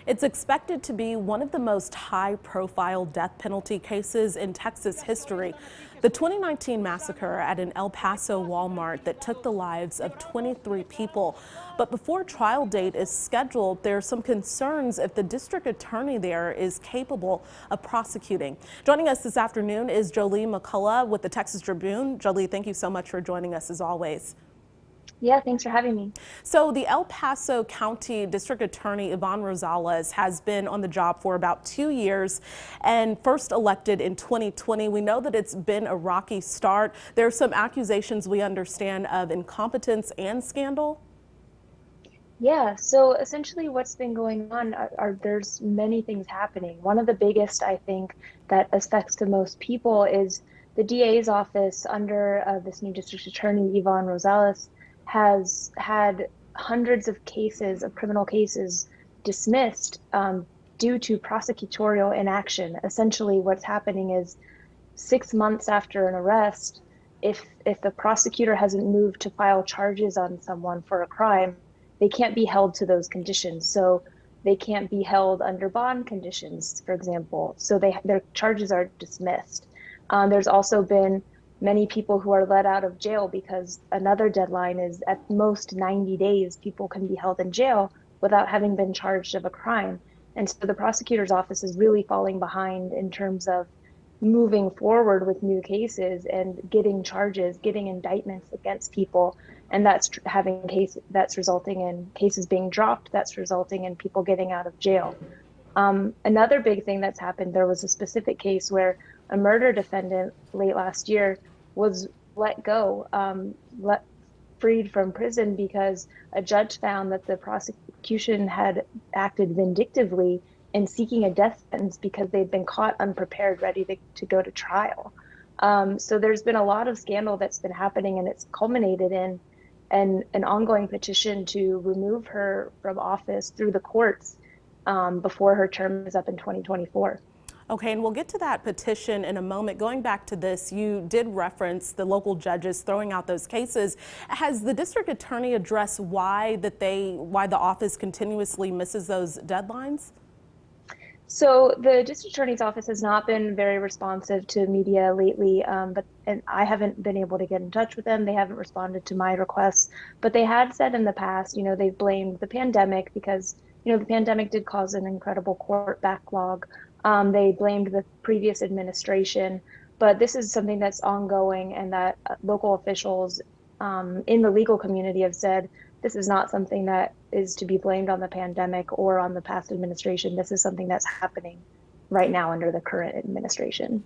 It's expected to be one of the most high-profile death penalty cases in Texas history. The 2019 massacre at an El Paso Walmart that took the lives of 23 people. But before trial date is scheduled, there are some concerns if the district attorney there is capable of prosecuting. Joining us this afternoon is Jolie McCullough with the Texas Tribune. Jolie, thank you so much for joining us as always. Yeah, thanks for having me. So the El Paso County District Attorney Yvonne Rosales has been on the job for about 2 years and first elected in 2020. We know that it's been a rocky start. There are some accusations we understand of incompetence and scandal. Yeah, so essentially what's been going on are there's many things happening. One of the biggest, I think, that affects the most people is the DA's office under this new district attorney, Yvonne Rosales, has had hundreds of cases, of criminal cases, dismissed due to prosecutorial inaction. Essentially, what's happening is 6 months after an arrest, if the prosecutor hasn't moved to file charges on someone for a crime, they can't be held to those conditions. So they can't be held under bond conditions, for example. So their charges are dismissed. There's also been many people who are let out of jail because another deadline is at most 90 days. People can be held in jail without having been charged of a crime. And so the prosecutor's office is really falling behind in terms of moving forward with new cases and getting charges, getting indictments against people. And that's resulting in cases being dropped. That's resulting in people getting out of jail. Another big thing that's happened, there was a specific case where a murder defendant late last year was let go, freed from prison because a judge found that the prosecution had acted vindictively in seeking a death sentence because they'd been caught unprepared, ready to go to trial. So there's been a lot of scandal that's been happening, and it's culminated in an ongoing petition to remove her from office through the courts before her term is up in 2024. Okay, and we'll get to that petition in a moment. Going back to this, you did reference the local judges throwing out those cases. Has the district attorney addressed why the office continuously misses those deadlines? So the district attorney's office has not been very responsive to media lately, and I haven't been able to get in touch with them. They haven't responded to my requests, but they had said in the past, they've blamed the pandemic because, the pandemic did cause an incredible court backlog. They blamed the previous administration, but this is something that's ongoing, and that local officials in the legal community have said this is not something that is to be blamed on the pandemic or on the past administration. This is something that's happening right now under the current administration.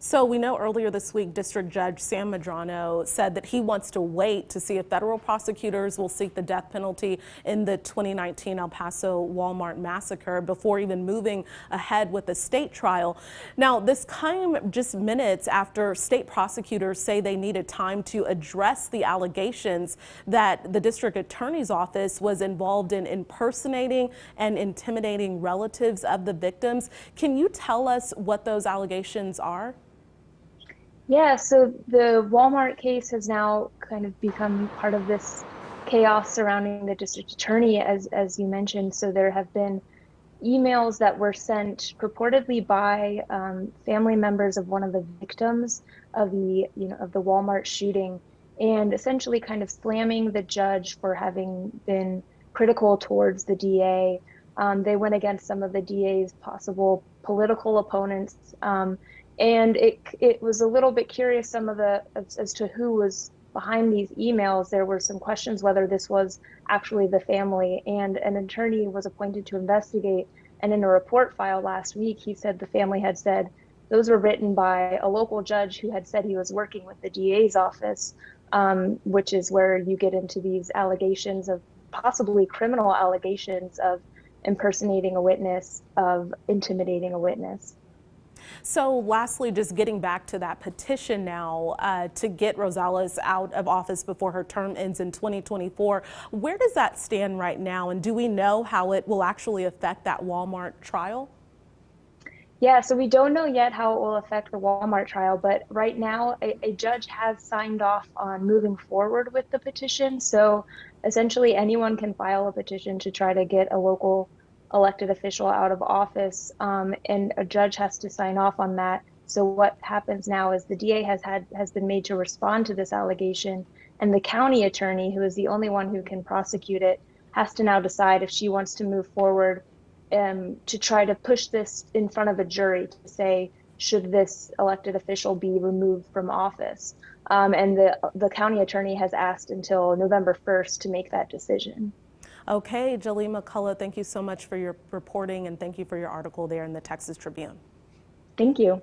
So we know earlier this week, District Judge Sam Medrano said that he wants to wait to see if federal prosecutors will seek the death penalty in the 2019 El Paso Walmart massacre before even moving ahead with the state trial. Now, this came just minutes after state prosecutors say they needed time to address the allegations that the district attorney's office was involved in impersonating and intimidating relatives of the victims. Can you tell us what those allegations are? Yeah, so the Walmart case has now kind of become part of this chaos surrounding the district attorney, as you mentioned. So there have been emails that were sent purportedly by family members of one of the victims of the Walmart shooting, and essentially kind of slamming the judge for having been critical towards the DA. They went against some of the DA's possible political opponents. And it was a little bit curious as to who was behind these emails. There were some questions whether this was actually the family, and an attorney was appointed to investigate. And in a report filed last week, he said the family had said those were written by a local judge who had said he was working with the DA's office, which is where you get into these allegations of possibly criminal allegations of impersonating a witness, of intimidating a witness. So lastly, just getting back to that petition now to get Rosales out of office before her term ends in 2024, where does that stand right now? And do we know how it will actually affect that Walmart trial? Yeah, so we don't know yet how it will affect the Walmart trial, but right now a judge has signed off on moving forward with the petition. So essentially anyone can file a petition to try to get a local elected official out of office, and a judge has to sign off on that. So what happens now is the DA has been made to respond to this allegation, and the county attorney, who is the only one who can prosecute it, has to now decide if she wants to move forward to try to push this in front of a jury to say, should this elected official be removed from office? And the county attorney has asked until November 1st to make that decision. Okay, Jaleel McCullough, thank you so much for your reporting, and thank you for your article there in the Texas Tribune. Thank you.